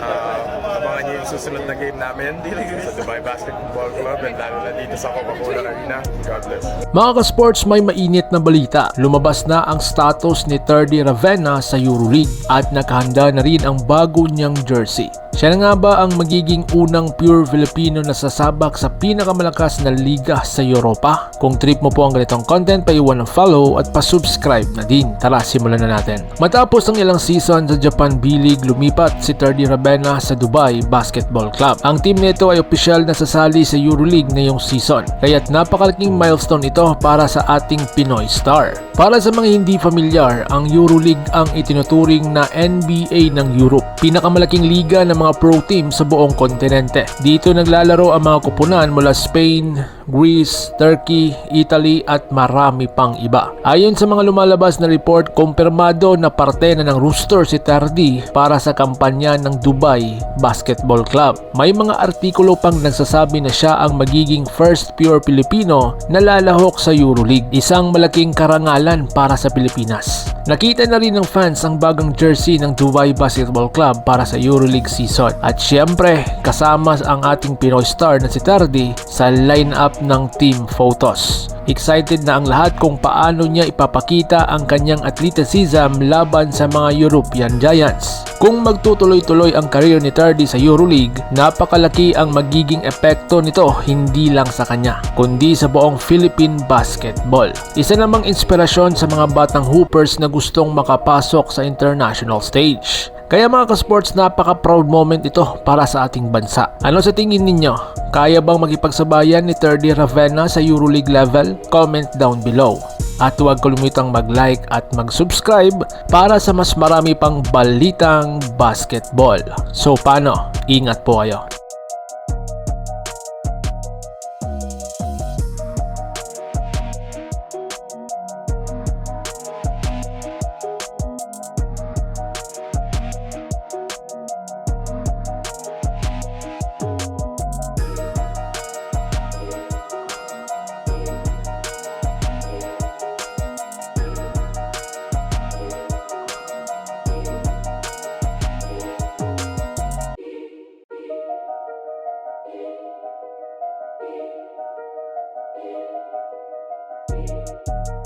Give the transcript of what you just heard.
Abangan niyo yung susunod na game namin sa Dubai Basketball Club and lalo na dito sa Coca-Cola Arena. God bless. Mga ka-sports, may mainit na balita. Lumabas na ang status ni Terdy Ravenna sa EuroLeague at nakahanda na rin ang bago niyang jersey. Siya na nga ba ang magiging unang pure Filipino na sasabak sa pinakamalakas na liga sa Europa? Kung trip mo po ang ganitong content, paiwan ng follow at pa-subscribe na din. Tara, simulan na natin. Matapos ang ilang season sa Japan B-League, lumipat si Terdy Ravenna sa Dubai Basketball Club. Ang team nito ay opisyal na sasali sa EuroLeague ngayong season, kaya't napakalaking milestone ito para sa ating Pinoy star. Para sa mga hindi familiar, ang EuroLeague ang itinuturing na NBA ng Europe, pinakamalaking liga ng mga pro team sa buong kontinente. Dito naglalaro ang mga kupunan mula Spain, Greece, Turkey, Italy at marami pang iba. Ayon sa mga lumalabas na report, kumpirmado na parte na ng roster si Terdy para sa kampanya ng Dubai Basketball Club. May mga artikulo pang nagsasabi na siya ang magiging first pure Pilipino na lalahok sa EuroLeague, isang malaking karangalan para sa Pilipinas. Nakita na rin ng fans ang bagong jersey ng Dubai Basketball Club para sa EuroLeague season. At syempre, kasama ang ating Pinoy star na si Terdy sa lineup ng team photos. Excited na ang lahat kung paano niya ipapakita ang kanyang athleticism laban sa mga European Giants. Kung magtutuloy-tuloy ang career ni Terdy sa EuroLeague, napakalaki ang magiging epekto nito hindi lang sa kanya, kundi sa buong Philippine basketball. Isa namang inspirasyon sa mga batang hoopers na gustong makapasok sa international stage. Kaya mga ka-sports, napaka-proud moment ito para sa ating bansa. Ano sa tingin ninyo? Kaya bang makipagsabayan ni Terdy Ravenna sa EuroLeague level? Comment down below. At huwag kalimutang mag-like at mag-subscribe para sa mas marami pang balitang basketball. So paano? Ingat po kayo. Thank you.